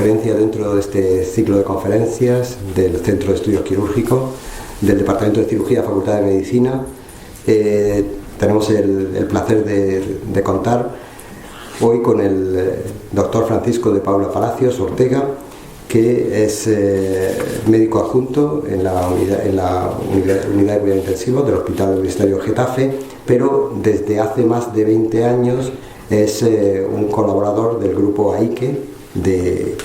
conferencia dentro de este ciclo de conferencias del Centro de Estudios Quirúrgicos del Departamento de Cirugía, Facultad de Medicina. Tenemos el placer de contar hoy con el doctor Francisco de Paula Palacios Ortega, que es médico adjunto en la unidad de cuidados intensivos del Hospital Universitario Getafe, pero desde hace más de 20 años es un colaborador del grupo AIQUE de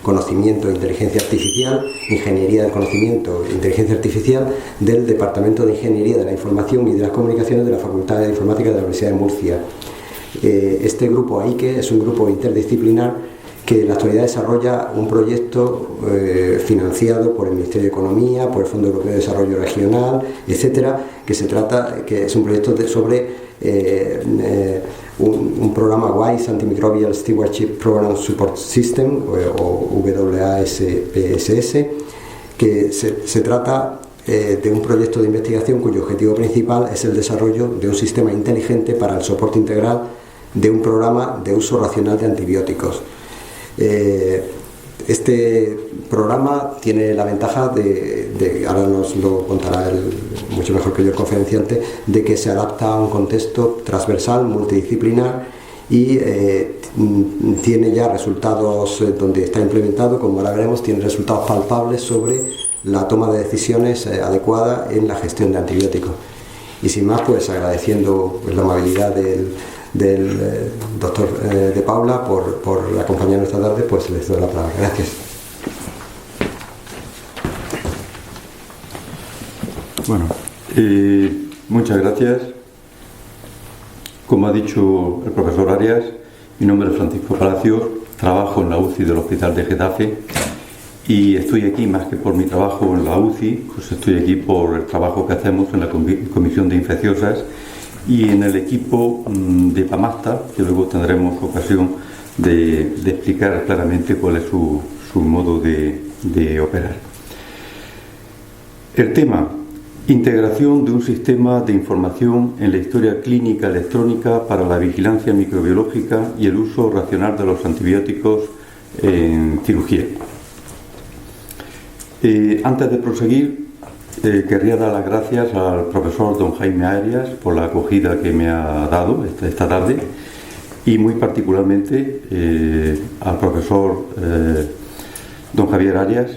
Conocimiento e Inteligencia Artificial, Ingeniería del Conocimiento e Inteligencia Artificial del Departamento de Ingeniería de la Información y de las Comunicaciones de la Facultad de Informática de la Universidad de Murcia. Este grupo AIQUE es un grupo interdisciplinar que en la actualidad desarrolla un proyecto financiado por el Ministerio de Economía, por el Fondo Europeo de Desarrollo Regional, etcétera, que es un proyecto sobre un programa WISE, Antimicrobial Stewardship Program Support System, o WASPSS, que se trata de un proyecto de investigación cuyo objetivo principal es el desarrollo de un sistema inteligente para el soporte integral de un programa de uso racional de antibióticos. Este programa tiene la ventaja de ahora nos lo contará mucho mejor que yo el conferenciante, de que se adapta a un contexto transversal, multidisciplinar, y tiene ya resultados donde está implementado, como ahora veremos, tiene resultados palpables sobre la toma de decisiones adecuada en la gestión de antibióticos. Y sin más, pues agradeciendo la amabilidad del doctor de Paula por acompañarnos esta tarde, pues les doy la palabra. Gracias. Bueno, muchas gracias. Como ha dicho el profesor Arias, mi nombre es Francisco Palacios, trabajo en la UCI del Hospital de Getafe y estoy aquí más que por mi trabajo en la UCI, pues estoy aquí por el trabajo que hacemos en la Comisión de Infecciosas y en el equipo de PAMASTA, que luego tendremos ocasión de explicar claramente cuál es su modo de operar. El tema: integración de un sistema de información en la historia clínica electrónica para la vigilancia microbiológica y el uso racional de los antibióticos en cirugía. Antes de proseguir, querría dar las gracias al profesor don Jaime Arias por la acogida que me ha dado esta tarde y muy particularmente al profesor don Javier Arias,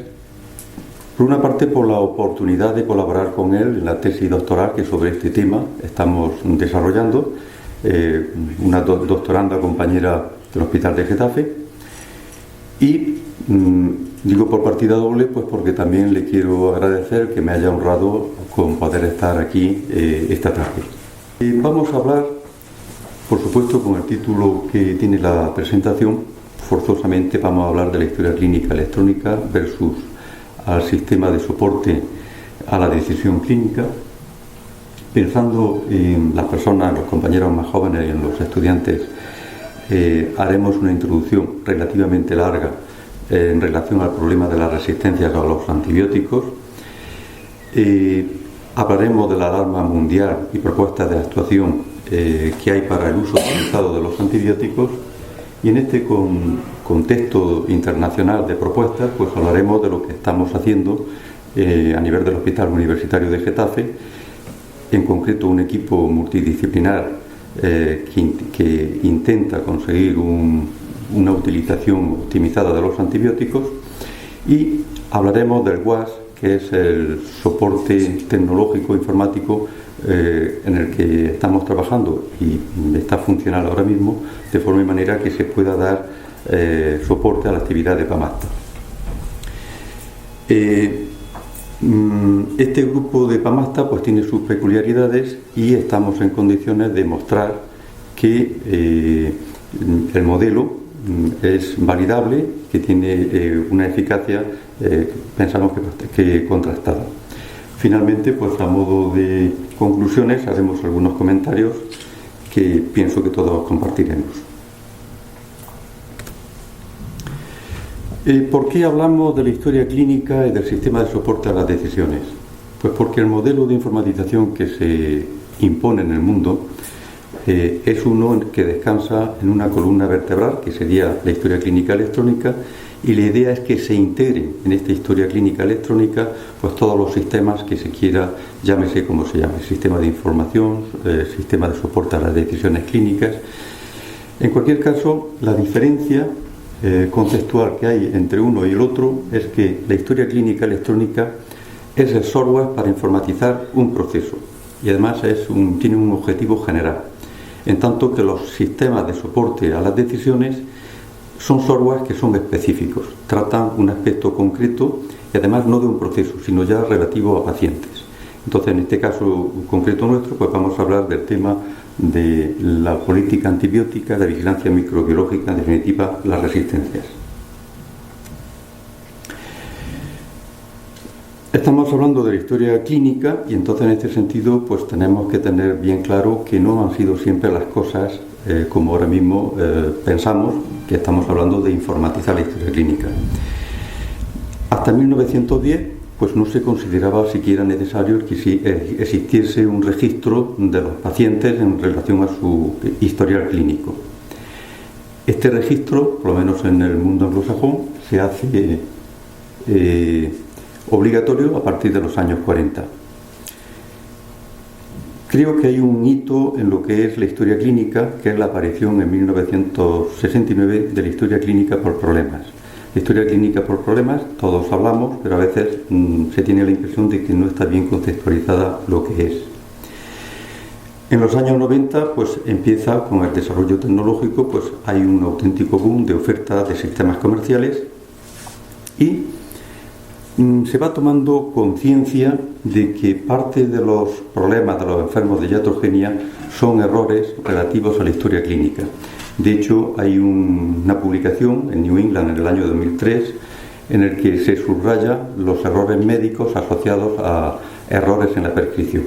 por una parte por la oportunidad de colaborar con él en la tesis doctoral que sobre este tema estamos desarrollando, una doctoranda compañera del Hospital de Getafe, y digo por partida doble pues porque también le quiero agradecer que me haya honrado con poder estar aquí esta tarde. Vamos a hablar, por supuesto, con el título que tiene la presentación, forzosamente vamos a hablar de la historia clínica electrónica versus al sistema de soporte a la decisión clínica, pensando en las personas, los compañeros más jóvenes y en los estudiantes. Haremos una introducción relativamente larga en relación al problema de la resistencia a los antibióticos. Hablaremos de la alarma mundial y propuestas de actuación que hay para el uso optimizado de los antibióticos, y en este contexto internacional de propuestas pues hablaremos de lo que estamos haciendo a nivel del Hospital Universitario de Getafe, en concreto un equipo multidisciplinar que intenta conseguir una utilización optimizada de los antibióticos, y hablaremos del WAS, que es el soporte tecnológico informático en el que estamos trabajando y está funcional ahora mismo, de forma y manera que se pueda dar soporte a la actividad de PAMASTA. Este grupo de PAMASTA pues tiene sus peculiaridades y estamos en condiciones de mostrar que el modelo es validable, que tiene una eficacia, pensamos que contrastada. Finalmente, pues a modo de conclusiones, haremos algunos comentarios que pienso que todos compartiremos. ¿Por qué hablamos de la historia clínica y del sistema de soporte a las decisiones? Pues porque el modelo de informatización que se impone en el mundo es uno que descansa en una columna vertebral, que sería la historia clínica electrónica, y la idea es que se integren en esta historia clínica electrónica pues todos los sistemas que se quiera, llámese como se llame, sistema de información, sistema de soporte a las decisiones clínicas. En cualquier caso, la diferencia conceptual que hay entre uno y el otro es que la historia clínica electrónica es el software para informatizar un proceso y además tiene un objetivo general, en tanto que los sistemas de soporte a las decisiones son softwares que son específicos, tratan un aspecto concreto y además no de un proceso, sino ya relativo a pacientes. Entonces, en este caso concreto nuestro, pues vamos a hablar del tema de la política antibiótica, de vigilancia microbiológica, en definitiva, las resistencias. Estamos hablando de la historia clínica y entonces en este sentido pues tenemos que tener bien claro que no han sido siempre las cosas como ahora mismo pensamos, que estamos hablando de informatizar la historia clínica. Hasta 1910 pues no se consideraba siquiera necesario que existiese un registro de los pacientes en relación a su historial clínico. Este registro, por lo menos en el mundo anglosajón, se hace obligatorio a partir de los años 40. Creo que hay un hito en lo que es la historia clínica, que es la aparición en 1969 de la historia clínica por problemas. La historia clínica por problemas, todos hablamos, pero a veces se tiene la impresión de que no está bien contextualizada lo que es. En los años 90, pues empieza con el desarrollo tecnológico, pues hay un auténtico boom de oferta de sistemas comerciales y se va tomando conciencia de que parte de los problemas de los enfermos de iatrogenia son errores relativos a la historia clínica. De hecho, hay una publicación en New England en el año 2003 en el que se subraya los errores médicos asociados a errores en la prescripción.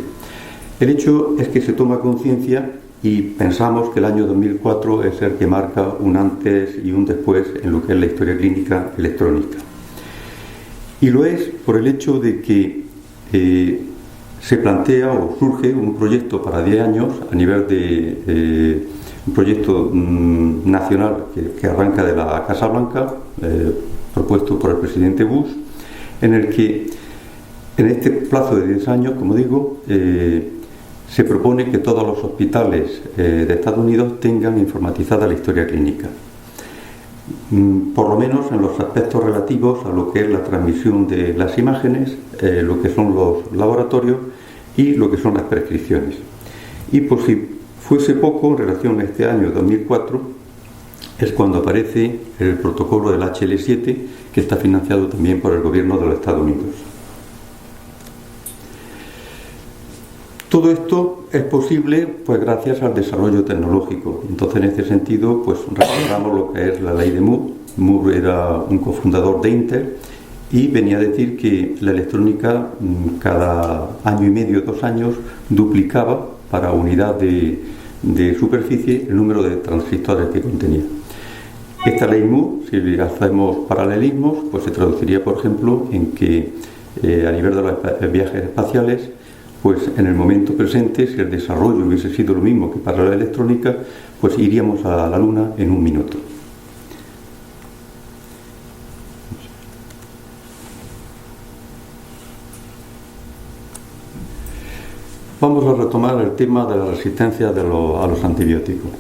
El hecho es que se toma conciencia y pensamos que el año 2004 es el que marca un antes y un después en lo que es la historia clínica electrónica. Y lo es por el hecho de que se plantea o surge un proyecto para 10 años a nivel de un proyecto nacional que arranca de la Casa Blanca, propuesto por el presidente Bush, en el que en este plazo de 10 años, como digo, se propone que todos los hospitales de Estados Unidos tengan informatizada la historia clínica. Por lo menos en los aspectos relativos a lo que es la transmisión de las imágenes, lo que son los laboratorios y lo que son las prescripciones. Y por si fuese poco, en relación a este año 2004, es cuando aparece el protocolo del HL7, que está financiado también por el gobierno de los Estados Unidos. Todo esto es posible pues gracias al desarrollo tecnológico. Entonces, en este sentido, pues recordamos lo que es la ley de Moore. Moore era un cofundador de Intel y venía a decir que la electrónica cada año y medio, 2 años, duplicaba para unidad de superficie el número de transistores que contenía. Esta ley Moore, si hacemos paralelismos, pues se traduciría, por ejemplo, en que a nivel de los viajes espaciales, pues en el momento presente, si el desarrollo hubiese sido lo mismo que para la electrónica, pues iríamos a la Luna en 1 minuto. Vamos a retomar el tema de la resistencia a los antibióticos.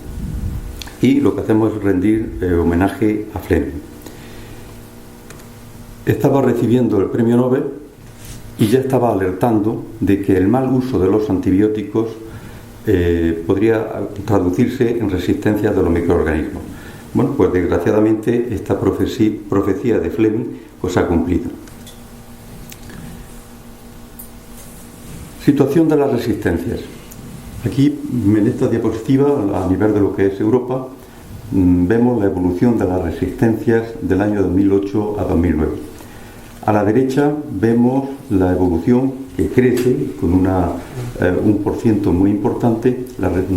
Y lo que hacemos es rendir homenaje a Fleming. Estaba recibiendo el premio Nobel y ya estaba alertando de que el mal uso de los antibióticos podría traducirse en resistencia de los microorganismos. Bueno, pues desgraciadamente esta profecía de Fleming pues se ha cumplido. Situación de las resistencias. Aquí, en esta diapositiva, a nivel de lo que es Europa, vemos la evolución de las resistencias del año 2008 a 2009. A la derecha vemos la evolución que crece con un % muy importante,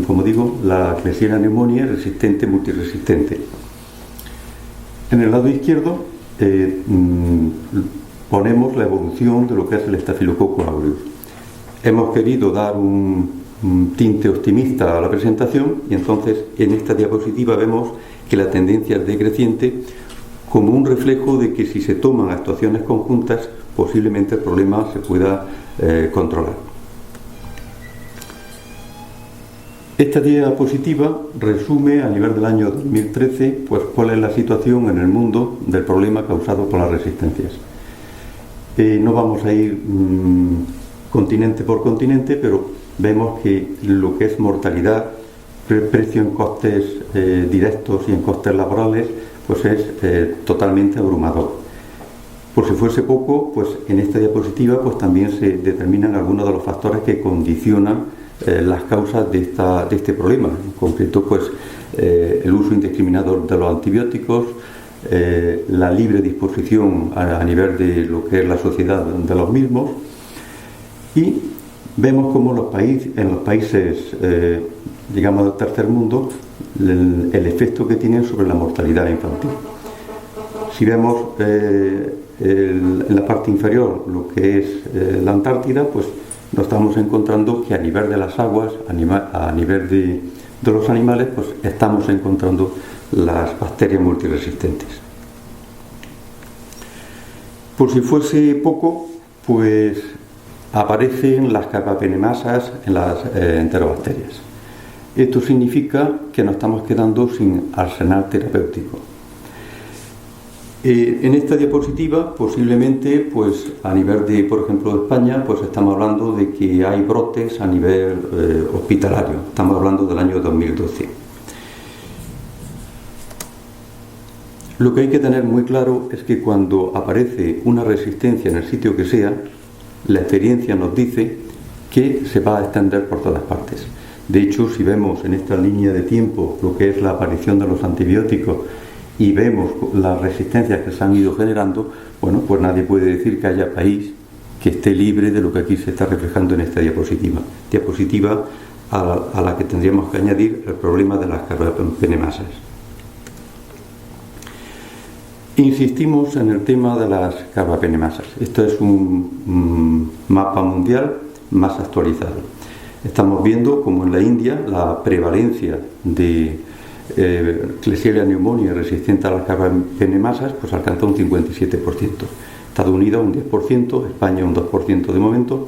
como digo, la Klebsiella pneumoniae resistente, multiresistente. En el lado izquierdo ponemos la evolución de lo que es el Staphylococcus aureus. Hemos querido dar un tinte optimista a la presentación y entonces en esta diapositiva vemos que la tendencia es decreciente como un reflejo de que si se toman actuaciones conjuntas, posiblemente el problema se pueda controlar. Esta diapositiva resume a nivel del año 2013 pues, cuál es la situación en el mundo del problema causado por las resistencias. No vamos a ir continente por continente, pero vemos que lo que es mortalidad, precio en costes directos y en costes laborales, pues es totalmente abrumador. Por si fuese poco, pues en esta diapositiva pues también se determinan algunos de los factores que condicionan las causas de este problema. En concreto, pues el uso indiscriminado de los antibióticos, la libre disposición a nivel de lo que es la sociedad de los mismos, y vemos cómo en los países digamos del tercer mundo el efecto que tienen sobre la mortalidad infantil. Si vemos en la parte inferior lo que es la Antártida, pues nos estamos encontrando que a nivel de las aguas, a nivel de los animales, pues estamos encontrando las bacterias multiresistentes. Por si fuese poco, pues aparecen las carbapenemasas en las enterobacterias. Esto significa que nos estamos quedando sin arsenal terapéutico. En esta diapositiva, posiblemente, pues a nivel de, por ejemplo, de España, pues estamos hablando de que hay brotes a nivel hospitalario. Estamos hablando del año 2012. Lo que hay que tener muy claro es que cuando aparece una resistencia en el sitio que sea, la experiencia nos dice que se va a extender por todas partes. De hecho, si vemos en esta línea de tiempo lo que es la aparición de los antibióticos y vemos las resistencias que se han ido generando, bueno, pues nadie puede decir que haya país que esté libre de lo que aquí se está reflejando en esta diapositiva. Diapositiva a la que tendríamos que añadir el problema de las carbapenemasas. Insistimos en el tema de las carbapenemasas. Esto es un mapa mundial más actualizado. Estamos viendo como en la India la prevalencia de Klebsiella pneumoniae resistente a las carbapenemasas pues alcanza un 57%. Estados Unidos un 10%, España un 2% de momento.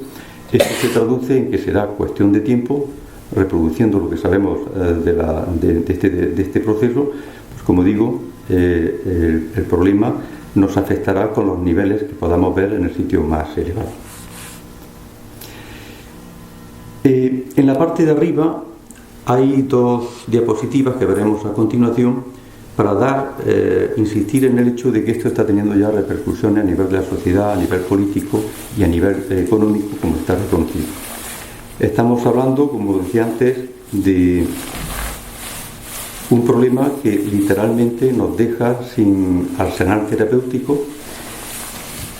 Esto se traduce en que será cuestión de tiempo, reproduciendo lo que sabemos de este proceso, pues como digo, el problema nos afectará con los niveles que podamos ver en el sitio más elevado. En la parte de arriba hay dos diapositivas que veremos a continuación para insistir en el hecho de que esto está teniendo ya repercusiones a nivel de la sociedad, a nivel político y a nivel económico, como está reconocido. Estamos hablando, como decía antes, de un problema que literalmente nos deja sin arsenal terapéutico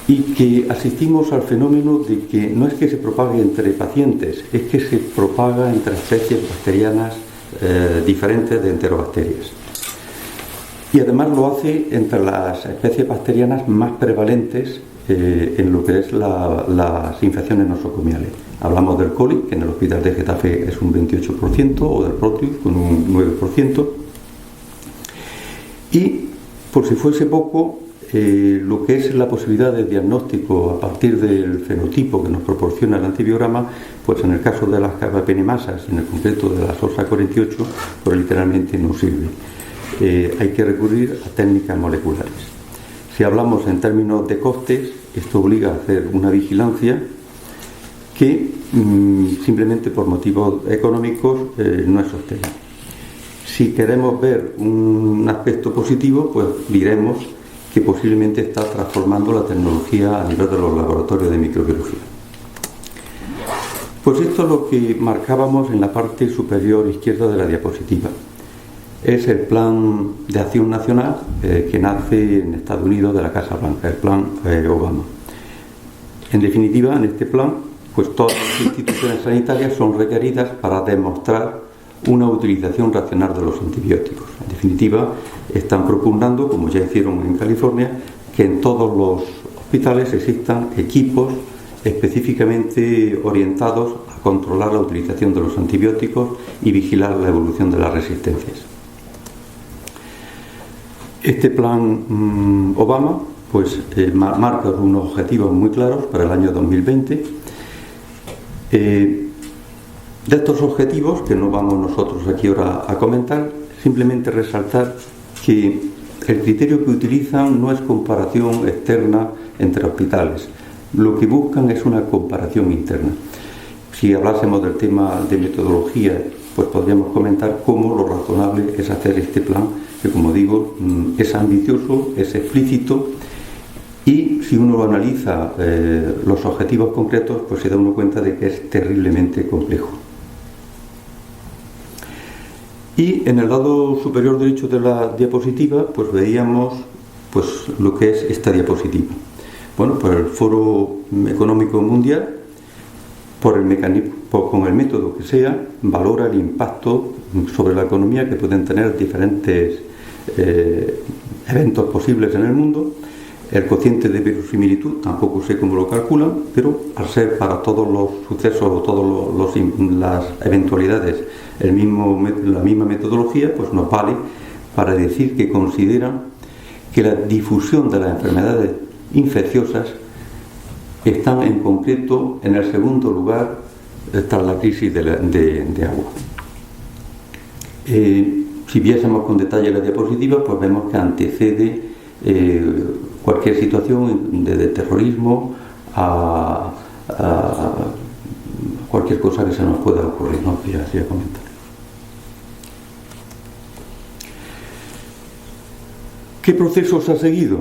y que asistimos al fenómeno de que no es que se propague entre pacientes, es que se propaga entre especies bacterianas diferentes de enterobacterias. Y además lo hace entre las especies bacterianas más prevalentes en lo que es las infecciones nosocomiales. Hablamos del coli, que en el hospital de Getafe es un 28%, o del proteus, con un 9%. Y, por si fuese poco, lo que es la posibilidad de diagnóstico a partir del fenotipo que nos proporciona el antibiograma, pues en el caso de las carbapenemasas, en el concreto de la SOSA 48, pues literalmente no sirve. Hay que recurrir a técnicas moleculares. Si hablamos en términos de costes, esto obliga a hacer una vigilancia que simplemente por motivos económicos no es sostenible. Si queremos ver un aspecto positivo, pues diremos que posiblemente está transformando la tecnología a nivel de los laboratorios de microbiología. Pues esto es lo que marcábamos en la parte superior izquierda de la diapositiva. Es el Plan de Acción Nacional que nace en Estados Unidos de la Casa Blanca, el Plan Obama. En definitiva, en este plan, pues todas las instituciones sanitarias son requeridas para demostrar una utilización racional de los antibióticos. En definitiva, están propugnando, como ya hicieron en California, que en todos los hospitales existan equipos específicamente orientados a controlar la utilización de los antibióticos y vigilar la evolución de las resistencias. Este plan Obama pues marca unos objetivos muy claros para el año 2020. De estos objetivos, que no vamos nosotros aquí ahora a comentar, simplemente resaltar que el criterio que utilizan no es comparación externa entre hospitales. Lo que buscan es una comparación interna. Si hablásemos del tema de metodología, pues podríamos comentar cómo lo razonable es hacer este plan, que como digo, es ambicioso, es explícito, y si uno lo analiza los objetivos concretos, pues se da uno cuenta de que es terriblemente complejo. Y en el lado superior derecho de la diapositiva, pues veíamos pues lo que es esta diapositiva. Bueno, pues el Foro Económico Mundial, por el mecanismo, con el método que sea, valora el impacto sobre la economía que pueden tener diferentes eventos posibles en el mundo. El cociente de verosimilitud tampoco sé cómo lo calculan, pero al ser para todos los sucesos o todas las eventualidades la misma metodología, pues nos vale para decir que consideran que la difusión de las enfermedades infecciosas están en concreto en el segundo lugar tras la crisis de agua. Si viésemos con detalle la diapositiva, pues vemos que antecede cualquier situación de terrorismo a cualquier cosa que se nos pueda ocurrir, ¿no? Así a comentar. ¿Qué procesos ha seguido?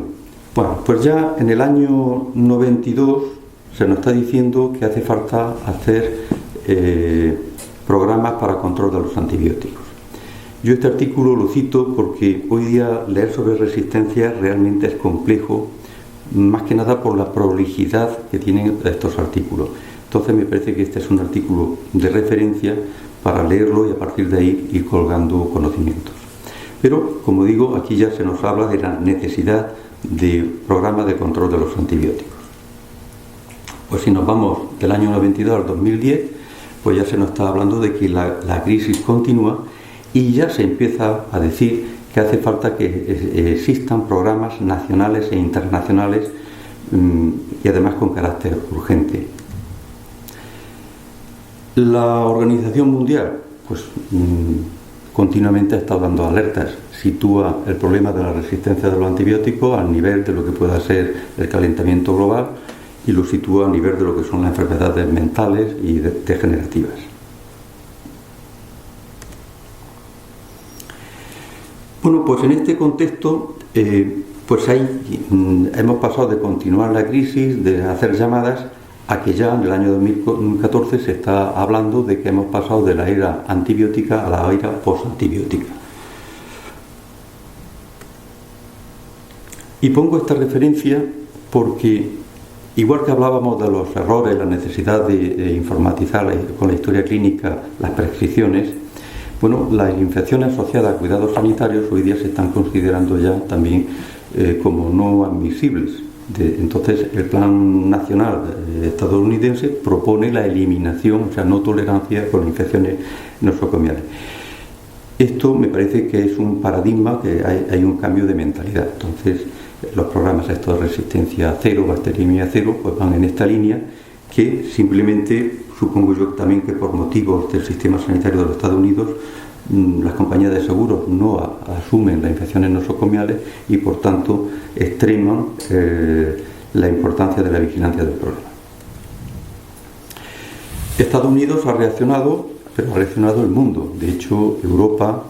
Bueno, pues ya en el año 92 se nos está diciendo que hace falta hacer programas para control de los antibióticos. Yo este artículo lo cito porque hoy día leer sobre resistencia realmente es complejo, más que nada por la prolijidad que tienen estos artículos. Entonces me parece que este es un artículo de referencia para leerlo y a partir de ahí ir colgando conocimientos. Pero, como digo, aquí ya se nos habla de la necesidad de programas de control de los antibióticos. Pues si nos vamos del año 92 al 2010, pues ya se nos está hablando de que la crisis continúa y ya se empieza a decir que hace falta que existan programas nacionales e internacionales y además con carácter urgente. La Organización Mundial, pues continuamente está dando alertas, sitúa el problema de la resistencia de los antibióticos al nivel de lo que pueda ser el calentamiento global y lo sitúa a nivel de lo que son las enfermedades mentales y degenerativas. Bueno, pues en este contexto, pues hemos pasado de continuar la crisis, de hacer llamadas, a que ya en el año 2014 se está hablando de que hemos pasado de la era antibiótica a la era postantibiótica. Y pongo esta referencia porque, igual que hablábamos de los errores, la necesidad de informatizar con la historia clínica las prescripciones, bueno, las infecciones asociadas a cuidados sanitarios hoy día se están considerando ya también como no admisibles. Entonces, el Plan Nacional estadounidense propone la eliminación, o sea, no tolerancia con infecciones nosocomiales. Esto me parece que es un paradigma, que hay un cambio de mentalidad. Entonces, los programas estos de resistencia cero, bacteriemia cero, pues van en esta línea, que simplemente, supongo yo también que por motivos del sistema sanitario de los Estados Unidos, las compañías de seguros no asumen las infecciones nosocomiales y por tanto extreman la importancia de la vigilancia del problema. Estados Unidos ha reaccionado, pero ha reaccionado el mundo. De hecho, Europa,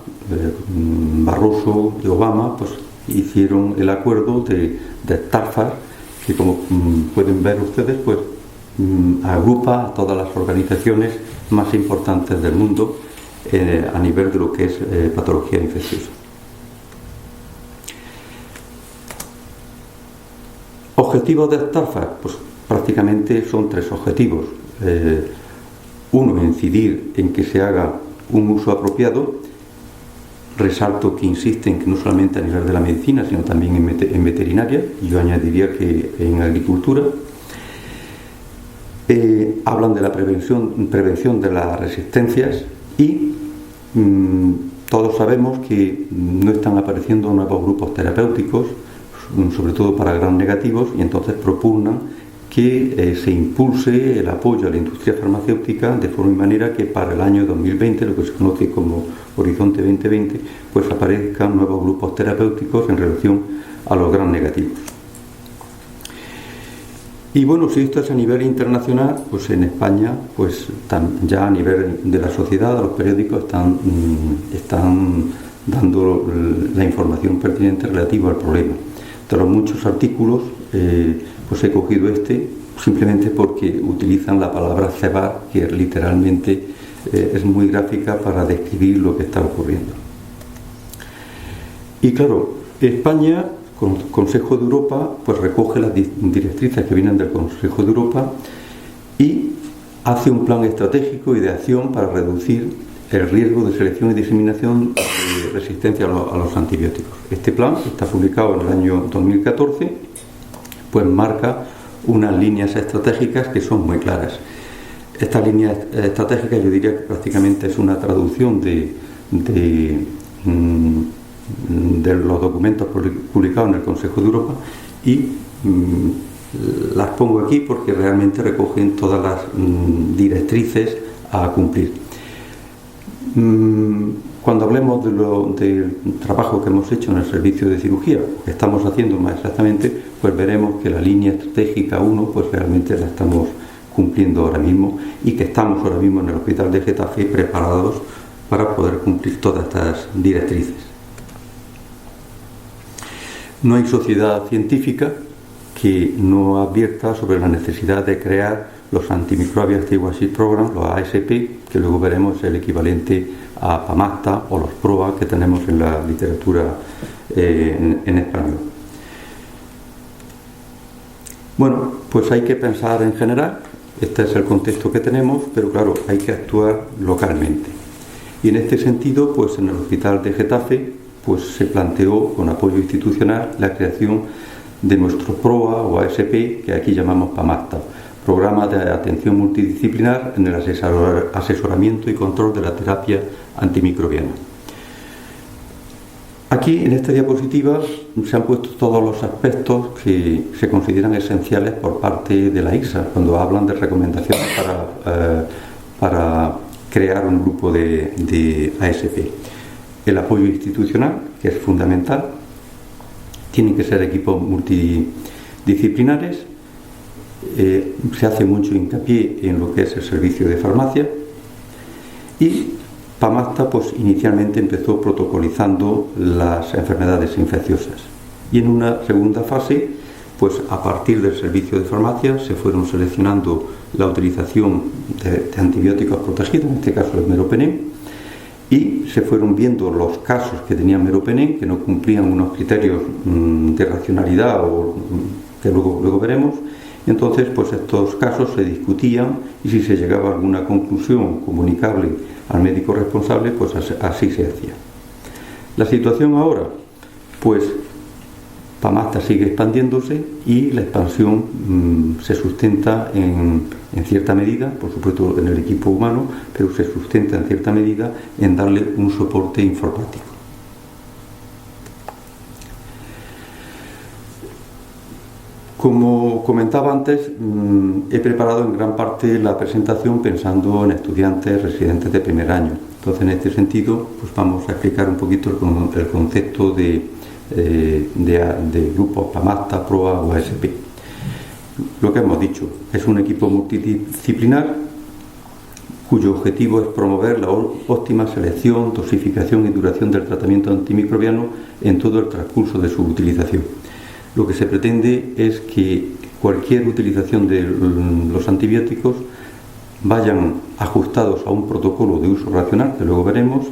Barroso y Obama, pues hicieron el acuerdo de Starfar, que como pueden ver ustedes, pues agrupa a todas las organizaciones más importantes del mundo a nivel de lo que es patología infecciosa. Objetivos de Starfar, pues prácticamente son tres objetivos. Uno, incidir en que se haga un uso apropiado. Resalto que insisten que no solamente a nivel de la medicina, sino también en veterinaria, y yo añadiría que en agricultura. Hablan de la prevención de las resistencias y todos sabemos que no están apareciendo nuevos grupos terapéuticos, sobre todo para gram negativos, y entonces propugnan que se impulse el apoyo a la industria farmacéutica de forma y manera que para el año 2020, lo que se conoce como Horizonte 2020, pues aparezcan nuevos grupos terapéuticos en relación a los gram negativos. Y bueno, si esto es a nivel internacional, pues en España, pues ya a nivel de la sociedad, los periódicos están dando la información pertinente relativa al problema. De los muchos artículos, pues he cogido simplemente porque utilizan la palabra cebar, que literalmente es muy gráfica para describir lo que está ocurriendo. Y claro, España, con el Consejo de Europa, pues recoge las directrices que vienen del Consejo de Europa y hace un plan estratégico y de acción para reducir el riesgo de selección y diseminación de resistencia a los antibióticos. Este plan está publicado en el año 2014, pues marca unas líneas estratégicas que son muy claras. Estas líneas estratégicas, yo diría que prácticamente es una traducción de los documentos publicados en el Consejo de Europa y las pongo aquí porque realmente recogen todas las directrices a cumplir. Cuando hablemos del trabajo que hemos hecho en el servicio de cirugía, que estamos haciendo más exactamente, pues veremos que la línea estratégica 1 pues realmente la estamos cumpliendo ahora mismo y que estamos ahora mismo en el Hospital de Getafe preparados para poder cumplir todas estas directrices. No hay sociedad científica que no advierta sobre la necesidad de crear los Antimicrobial Stewardship Program, los ASP, que luego veremos el equivalente a PAMACTA o los PROA que tenemos en la literatura en español. Bueno, pues hay que pensar en general, este es el contexto que tenemos, pero claro, hay que actuar localmente. Y en este sentido, pues en el Hospital de Getafe, pues se planteó con apoyo institucional la creación de nuestro PROA o ASP, que aquí llamamos PAMACTA, Programa de Atención Multidisciplinar en el Asesoramiento y Control de la Terapia Antimicrobiana. Aquí en esta diapositiva se han puesto todos los aspectos que se consideran esenciales por parte de la ICSA cuando hablan de recomendaciones para crear un grupo de ASP. El apoyo institucional, que es fundamental, tienen que ser equipos multidisciplinares. Se hace mucho hincapié en lo que es el servicio de farmacia y PAMACTA pues inicialmente empezó protocolizando las enfermedades infecciosas y en una segunda fase pues a partir del servicio de farmacia se fueron seleccionando la utilización de antibióticos protegidos, en este caso el meropenem, y se fueron viendo los casos que tenían meropenem que no cumplían unos criterios de racionalidad o que luego veremos. Entonces, pues estos casos se discutían y si se llegaba a alguna conclusión comunicable al médico responsable, pues así se hacía. La situación ahora, pues PAMACTA sigue expandiéndose y la expansión se sustenta en cierta medida, por supuesto en el equipo humano, pero se sustenta en cierta medida en darle un soporte informático. Como comentaba antes, he preparado en gran parte la presentación pensando en estudiantes residentes de primer año. Entonces, en este sentido, pues vamos a explicar un poquito el concepto de grupos PAMACTA, PROA o ASP. Lo que hemos dicho, es un equipo multidisciplinar cuyo objetivo es promover la óptima selección, dosificación y duración del tratamiento antimicrobiano en todo el transcurso de su utilización. Lo que se pretende es que cualquier utilización de los antibióticos vayan ajustados a un protocolo de uso racional, que luego veremos,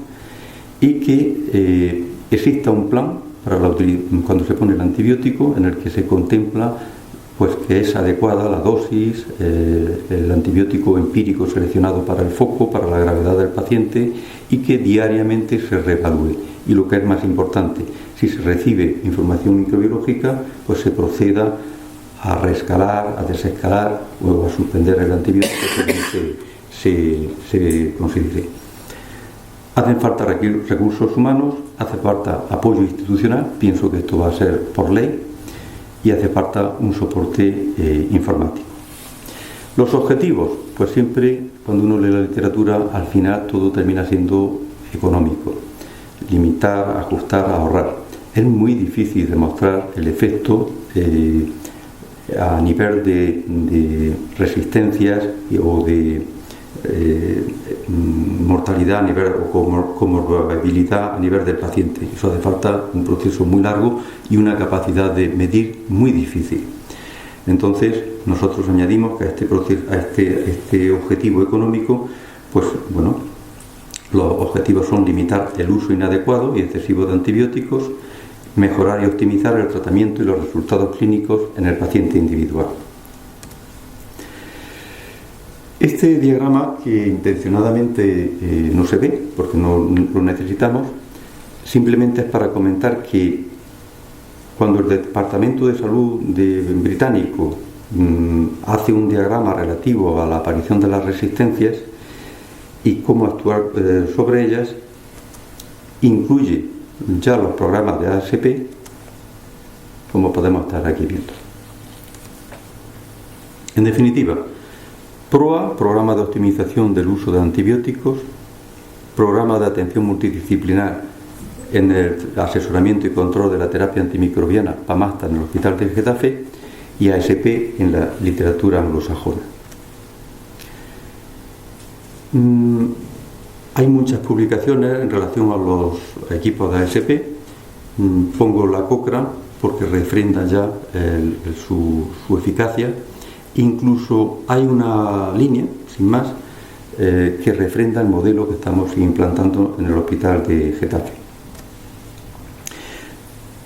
y que exista un plan para cuando se pone el antibiótico en el que se contempla pues que es adecuada la dosis, el antibiótico empírico seleccionado para el foco, para la gravedad del paciente y que diariamente se reevalúe. Y lo que es más importante, si se recibe información microbiológica, pues se proceda a reescalar, a desescalar o a suspender el antibiótico según se considere. Hacen falta recursos humanos, hace falta apoyo institucional, pienso que esto va a ser por ley, y hace falta un soporte informático. Los objetivos, pues siempre cuando uno lee la literatura, al final todo termina siendo económico. Limitar, ajustar, ahorrar. Es muy difícil demostrar el efecto a nivel de resistencias o de mortalidad a nivel, o comorbilidad a nivel del paciente. Eso hace falta un proceso muy largo y una capacidad de medir muy difícil. Entonces nosotros añadimos que a este objetivo económico, pues bueno, los objetivos son limitar el uso inadecuado y excesivo de antibióticos, mejorar y optimizar el tratamiento y los resultados clínicos en el paciente individual. Este diagrama, que intencionadamente no se ve porque no lo necesitamos, simplemente es para comentar que cuando el Departamento de Salud británico hace un diagrama relativo a la aparición de las resistencias y cómo actuar sobre ellas, incluye ya los programas de ASP, como podemos estar aquí viendo. En definitiva, PROA, Programa de Optimización del Uso de Antibióticos, Programa de Atención Multidisciplinar en el asesoramiento y control de la terapia antimicrobiana, PAMASTA, en el Hospital de Getafe, y ASP en la literatura anglosajona. Hay muchas publicaciones en relación a los equipos de ASP. Pongo la Cochrane porque refrenda ya su eficacia. Incluso hay una línea, sin más, que refrenda el modelo que estamos implantando en el Hospital de Getafe.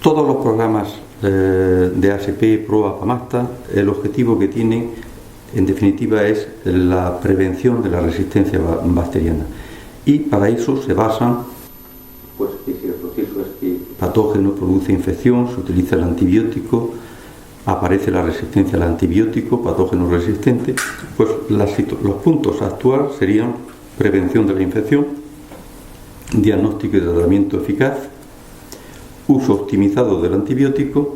Todos los programas de ASP, PROA, PAMASTA, el objetivo que tienen, en definitiva, es la prevención de la resistencia bacteriana. Y para eso se basan, pues, que si el proceso es que el patógeno produce infección, se utiliza el antibiótico, aparece la resistencia al antibiótico, patógeno resistente, pues los puntos actuales serían prevención de la infección, diagnóstico y tratamiento eficaz, uso optimizado del antibiótico,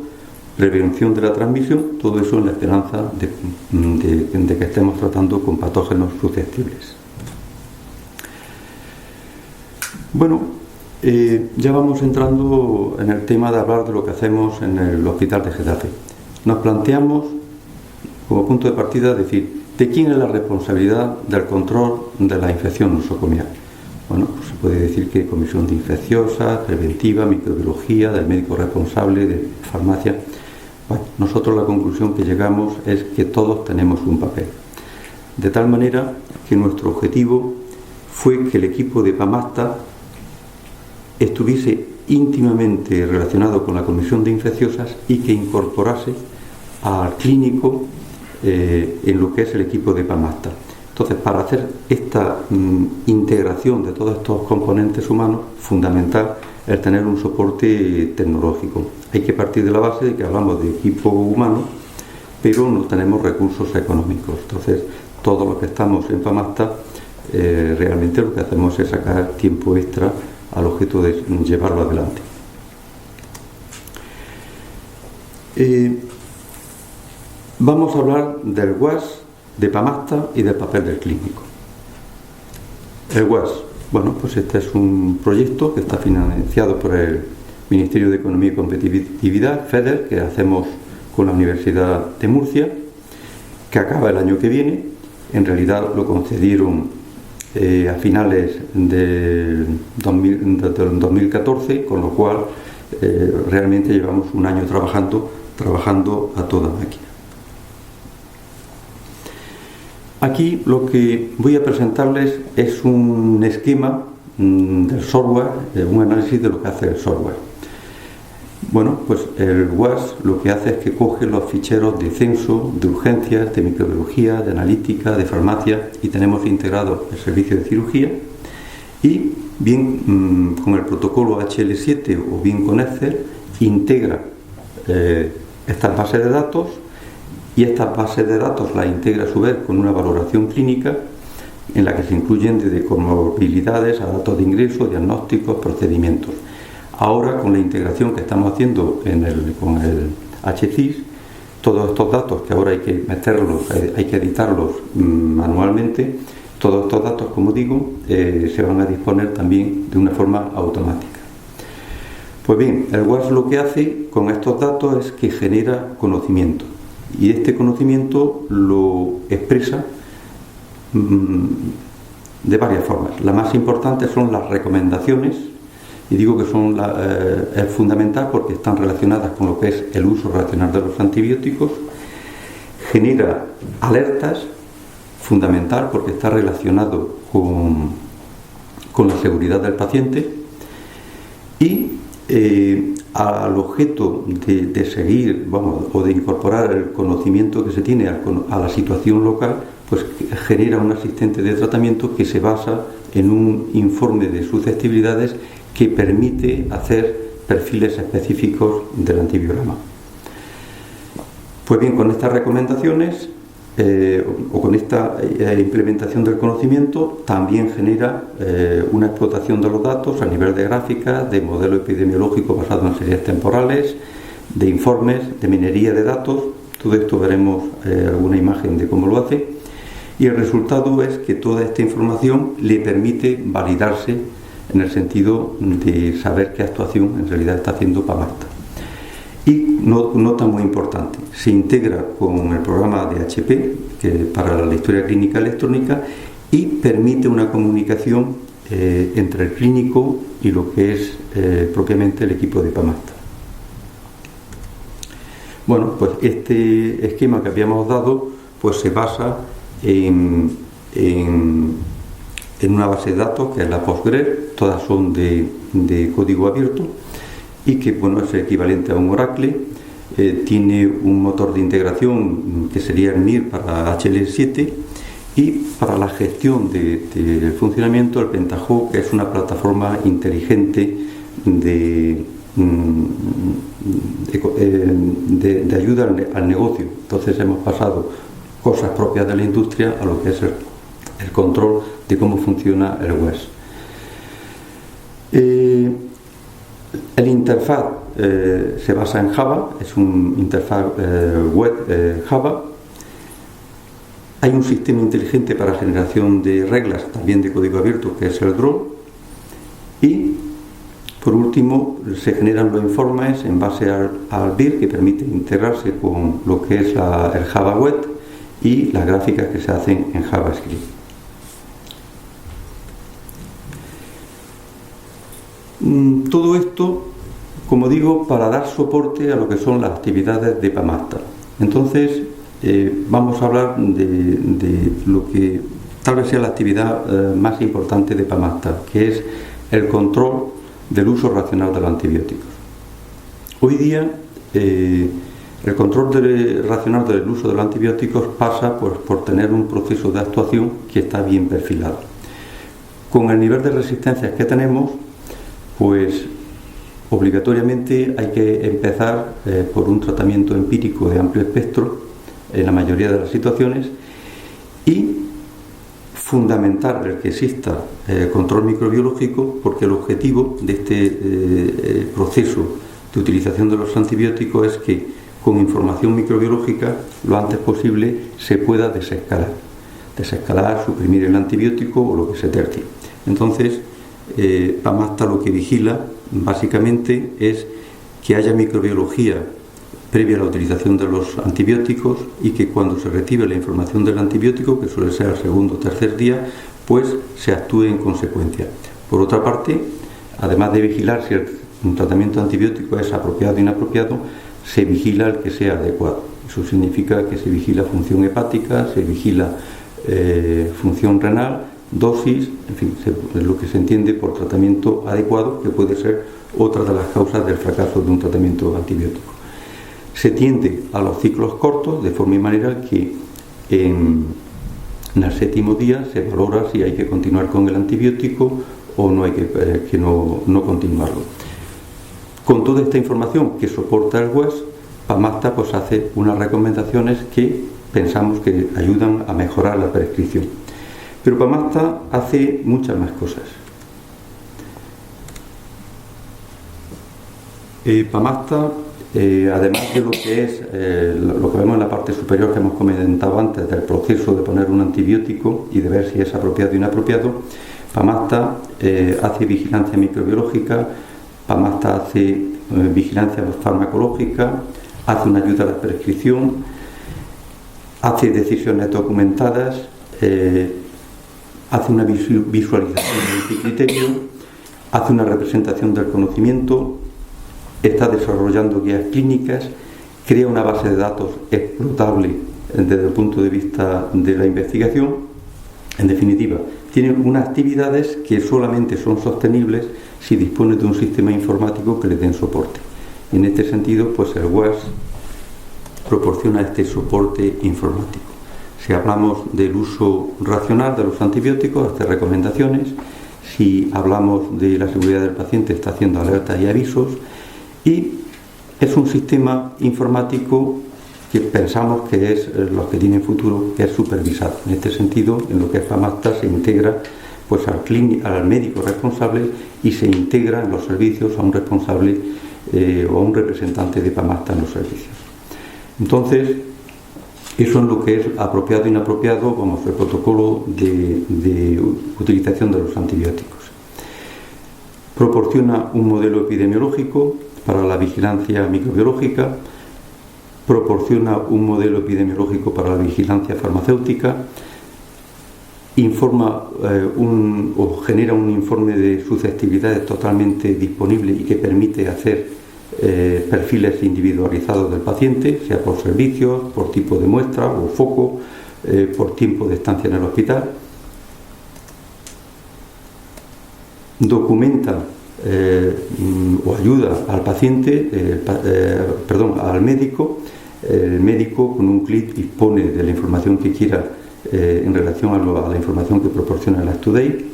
prevención de la transmisión, todo eso en la esperanza de que estemos tratando con patógenos susceptibles. Bueno, ya vamos entrando en el tema de hablar de lo que hacemos en el Hospital de Getafe. Nos planteamos como punto de partida decir, ¿de quién es la responsabilidad del control de la infección nosocomial? Bueno, pues se puede decir que comisión de infecciosas, preventiva, microbiología, del médico responsable, de farmacia. Bueno, nosotros la conclusión que llegamos es que todos tenemos un papel. De tal manera que nuestro objetivo fue que el equipo de PAMASTA estuviese íntimamente relacionado con la comisión de infecciosas y que incorporase al clínico en lo que es el equipo de PAMASTA. Entonces, para hacer esta integración de todos estos componentes humanos, fundamental es tener un soporte tecnológico. Hay que partir de la base de que hablamos de equipo humano, pero no tenemos recursos económicos. Entonces, todos los que estamos en PAMASTA, realmente lo que hacemos es sacar tiempo extra al objeto de llevarlo adelante. Vamos a hablar del WAS, de PAMASTA y del papel del clínico. El WAS, bueno, pues este es un proyecto que está financiado por el Ministerio de Economía y Competitividad, FEDER, que hacemos con la Universidad de Murcia, que acaba el año que viene. En realidad lo concedieron a finales del 2014, con lo cual realmente llevamos un año trabajando a toda máquina. Aquí lo que voy a presentarles es un esquema del software, un análisis de lo que hace el software. Bueno, pues el WAS lo que hace es que coge los ficheros de censo, de urgencias, de microbiología, de analítica, de farmacia, y tenemos integrado el servicio de cirugía, y bien con el protocolo HL7 o bien con Excel integra estas bases de datos, y estas bases de datos las integra a su vez con una valoración clínica en la que se incluyen desde comorbilidades a datos de ingreso, diagnósticos, procedimientos. Ahora, con la integración que estamos haciendo con el HCIS, todos estos datos que ahora hay que meterlos, hay que editarlos manualmente, todos estos datos, como digo, se van a disponer también de una forma automática. Pues bien, el WAS lo que hace con estos datos es que genera conocimiento, y este conocimiento lo expresa de varias formas. La más importante son las recomendaciones, y digo que es fundamental porque están relacionadas con lo que es el uso racional de los antibióticos. Genera alertas, fundamental porque está relacionado con la seguridad del paciente, y al objeto de seguir, o de incorporar el conocimiento que se tiene a la situación local, pues genera un asistente de tratamiento que se basa en un informe de susceptibilidades que permite hacer perfiles específicos del antibiograma. Pues bien, con estas recomendaciones o con esta implementación del conocimiento, también genera una explotación de los datos a nivel de gráficas, de modelo epidemiológico basado en series temporales, de informes, de minería de datos. Todo esto veremos alguna imagen de cómo lo hace, y el resultado es que toda esta información le permite validarse en el sentido de saber qué actuación en realidad está haciendo Pamasta. Y nota muy importante, se integra con el programa de HP, que para la historia clínica electrónica, y permite una comunicación entre el clínico y lo que es propiamente el equipo de Pamasta. Bueno, pues este esquema que habíamos dado pues se basa en una base de datos que es la Postgres. Todas son de código abierto, y que es equivalente a un Oracle. Tiene un motor de integración que sería el MIR para HL7, y para la gestión del funcionamiento el Pentaho, que es una plataforma inteligente de ayuda al negocio. Entonces hemos pasado cosas propias de la industria a lo que es el control de cómo funciona el WES. El interfaz se basa en Java, es un interfaz web Java. Hay un sistema inteligente para generación de reglas, también de código abierto, que es el DROL. Y por último se generan los informes en base al BIR, que permite integrarse con lo que es el Java Web y las gráficas que se hacen en JavaScript. Todo esto, como digo, para dar soporte a lo que son las actividades de Pamasta. Entonces, vamos a hablar de lo que tal vez sea la actividad más importante de Pamasta, que es el control del uso racional de los antibióticos. Hoy día, el control racional del uso de los antibióticos pasa por tener un proceso de actuación que está bien perfilado. Con el nivel de resistencias que tenemos, pues obligatoriamente hay que empezar por un tratamiento empírico de amplio espectro en la mayoría de las situaciones, y fundamental el que exista control microbiológico, porque el objetivo de este proceso de utilización de los antibióticos es que con información microbiológica lo antes posible se pueda desescalar, suprimir el antibiótico o lo que se tercie. Entonces, Pamasta lo que vigila básicamente es que haya microbiología previa a la utilización de los antibióticos, y que cuando se recibe la información del antibiótico, que suele ser al segundo o tercer día, pues se actúe en consecuencia. Por otra parte, además de vigilar si un tratamiento antibiótico es apropiado o inapropiado, se vigila el que sea adecuado. Eso significa que se vigila función hepática, se vigila función renal, dosis, en fin, es lo que se entiende por tratamiento adecuado, que puede ser otra de las causas del fracaso de un tratamiento antibiótico. Se tiende a los ciclos cortos, de forma y manera que en el séptimo día se valora si hay que continuar con el antibiótico o no hay que no continuarlo. Con toda esta información que soporta el WES, Pamasta pues hace unas recomendaciones que pensamos que ayudan a mejorar la prescripción. Pero Pamasta hace muchas más cosas. Pamasta, además de lo que es lo que vemos en la parte superior que hemos comentado antes del proceso de poner un antibiótico y de ver si es apropiado o inapropiado, Pamasta hace vigilancia microbiológica, Pamasta hace vigilancia farmacológica, hace una ayuda a la prescripción, hace decisiones documentadas, hace una visualización del multicriterio, hace una representación del conocimiento, está desarrollando guías clínicas, crea una base de datos explotable desde el punto de vista de la investigación. En definitiva, tiene unas actividades que solamente son sostenibles si dispone de un sistema informático que le den soporte. Y en este sentido, pues el WAS proporciona este soporte informático. Si hablamos del uso racional de los antibióticos, hace recomendaciones. Si hablamos de la seguridad del paciente, está haciendo alertas y avisos. Y es un sistema informático que pensamos que es lo que tiene futuro, que es supervisado. En este sentido, en lo que es Pamasta se integra pues al médico responsable y se integra en los servicios a un responsable o a un representante de Pamasta en los servicios. Entonces, eso es lo que es apropiado e inapropiado, vamos, el protocolo de utilización de los antibióticos. Proporciona un modelo epidemiológico para la vigilancia microbiológica, proporciona un modelo epidemiológico para la vigilancia farmacéutica, informa o genera un informe de susceptibilidades totalmente disponible y que permite hacer perfiles individualizados del paciente, sea por servicios, por tipo de muestra o foco, por tiempo de estancia en el hospital. Documenta o ayuda al paciente, al médico. El médico con un clic dispone de la información que quiera en relación a la información que proporciona el UpToDate.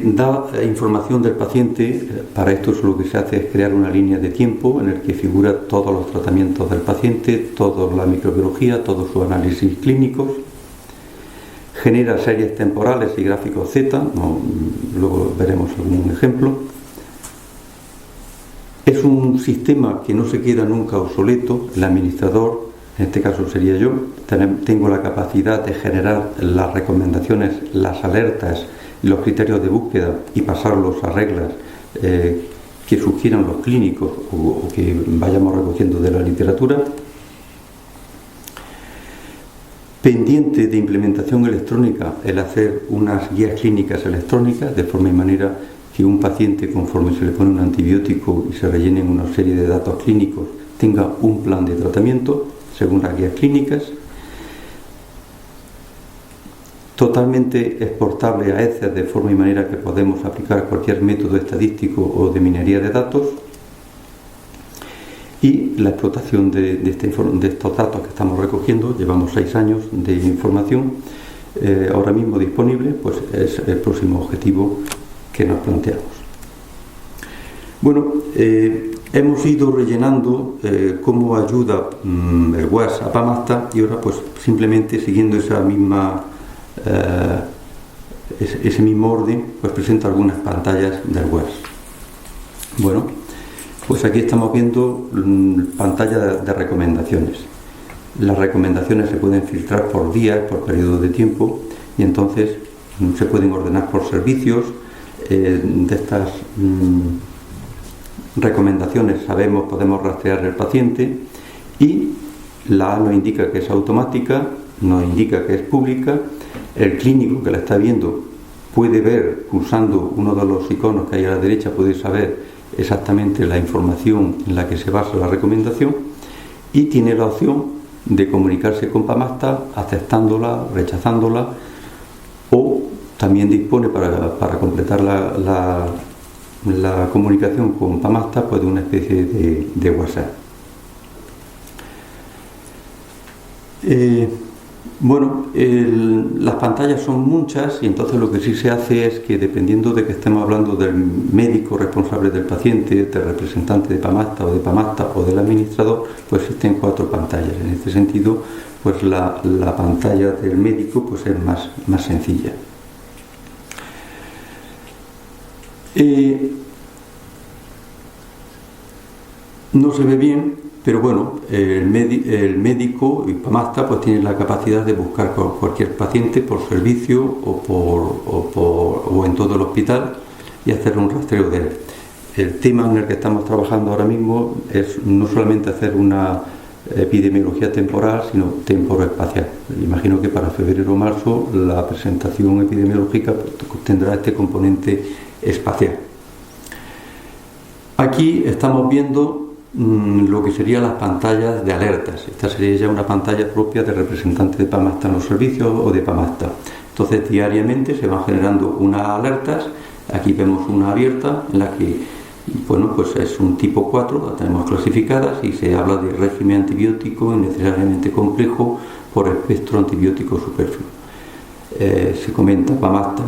Da información del paciente. Para esto lo que se hace es crear una línea de tiempo en el que figura todos los tratamientos del paciente, toda la microbiología, todos sus análisis clínicos. Genera series temporales y gráficos Z, luego veremos algún ejemplo. Es un sistema que no se queda nunca obsoleto. El administrador, en este caso sería yo, tengo la capacidad de generar las recomendaciones, las alertas y los criterios de búsqueda y pasarlos a reglas que sugieran los clínicos o que vayamos recogiendo de la literatura. Pendiente de implementación electrónica, el hacer unas guías clínicas electrónicas de forma y manera que un paciente, conforme se le pone un antibiótico y se rellenen una serie de datos clínicos, tenga un plan de tratamiento según las guías clínicas. Totalmente exportable a Excel de forma y manera que podemos aplicar cualquier método estadístico o de minería de datos. Y la explotación de estos datos que estamos recogiendo, llevamos 6 años de información ahora mismo disponible, pues es el próximo objetivo que nos planteamos. Bueno, hemos ido rellenando cómo ayuda el WAS a Pamasta y ahora pues simplemente siguiendo ese mismo orden, pues presento algunas pantallas del WAS. Bueno, pues aquí estamos viendo pantalla de recomendaciones. Las recomendaciones se pueden filtrar por días, por periodos de tiempo, y entonces se pueden ordenar por servicios. De estas recomendaciones podemos rastrear el paciente, y la A nos indica que es automática, nos indica que es pública. El clínico que la está viendo puede ver, pulsando uno de los iconos que hay a la derecha, puede saber exactamente la información en la que se basa la recomendación, y tiene la opción de comunicarse con Pamasta aceptándola, rechazándola, o también dispone para completar la comunicación con Pamasta pues de una especie de WhatsApp. Bueno, las pantallas son muchas y entonces lo que sí se hace es que dependiendo de que estemos hablando del médico responsable del paciente, del representante de Pamasta o del administrador, pues existen 4 pantallas. En este sentido, pues la pantalla del médico pues es más sencilla. No se ve bien, pero bueno, el médico y Pamasta pues tienen la capacidad de buscar cualquier paciente por servicio o en todo el hospital y hacer un rastreo de él. El tema en el que estamos trabajando ahora mismo es no solamente hacer una epidemiología temporal, sino temporoespacial. Imagino que para febrero o marzo la presentación epidemiológica tendrá este componente espacial. Aquí estamos viendo lo que serían las pantallas de alertas. Esta sería ya una pantalla propia de representante de Pamasta en los servicios o de Pamasta. Entonces diariamente se van generando unas alertas. Aquí vemos una abierta en la que, bueno, pues es un tipo 4, la tenemos clasificadas y se habla de régimen antibiótico innecesariamente complejo por espectro antibiótico superfluo. Se comenta Pamasta,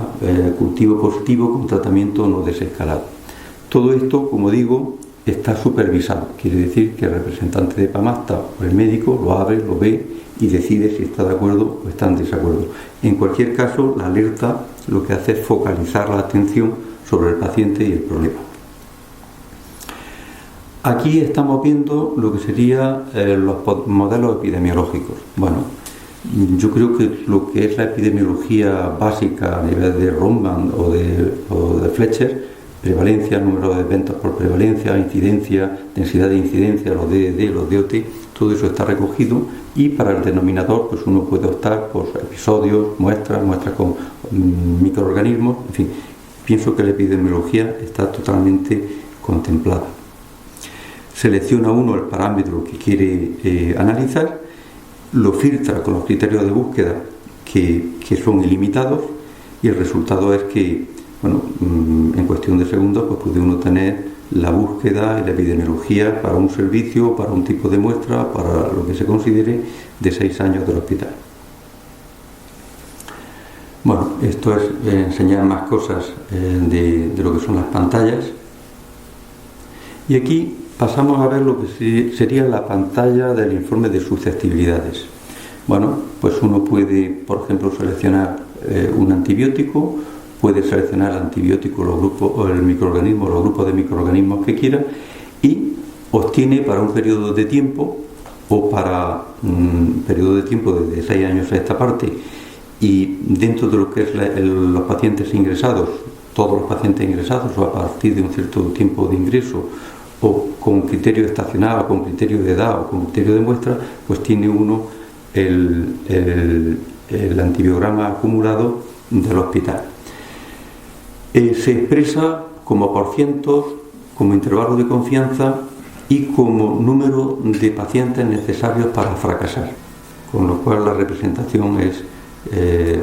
cultivo positivo con tratamiento no desescalado. Todo esto, como digo, está supervisado. Quiere decir que el representante de Pamasta o el médico lo abre, lo ve y decide si está de acuerdo o está en desacuerdo. En cualquier caso, la alerta lo que hace es focalizar la atención sobre el paciente y el problema. Aquí estamos viendo lo que serían los modelos epidemiológicos. Bueno, yo creo que lo que es la epidemiología básica a nivel de Romband o de Fletcher, prevalencia, número de eventos por prevalencia, incidencia, densidad de incidencia, los DED, los DOT, todo eso está recogido y para el denominador pues uno puede optar por episodios, muestras con microorganismos, en fin, pienso que la epidemiología está totalmente contemplada. Selecciona uno el parámetro que quiere analizar, lo filtra con los criterios de búsqueda que son ilimitados y el resultado es que, bueno, en cuestión de segundos pues puede uno tener la búsqueda y la epidemiología para un servicio, para un tipo de muestra, para lo que se considere de 6 años del hospital. Bueno, esto es enseñar más cosas de lo que son las pantallas. Y aquí pasamos a ver lo que sería la pantalla del informe de susceptibilidades. Bueno, pues uno puede, por ejemplo, seleccionar un antibiótico, puede seleccionar el antibiótico, los grupos, o el microorganismo, los grupos de microorganismos que quiera y obtiene para un periodo de tiempo o para un periodo de tiempo desde 6 años a esta parte y dentro de lo que es los pacientes ingresados, todos los pacientes ingresados o a partir de un cierto tiempo de ingreso o con criterio estacional o con criterio de edad o con criterio de muestra, pues tiene uno el antibiograma acumulado del hospital. Se expresa como por cientos, como intervalo de confianza y como número de pacientes necesarios para fracasar, con lo cual la representación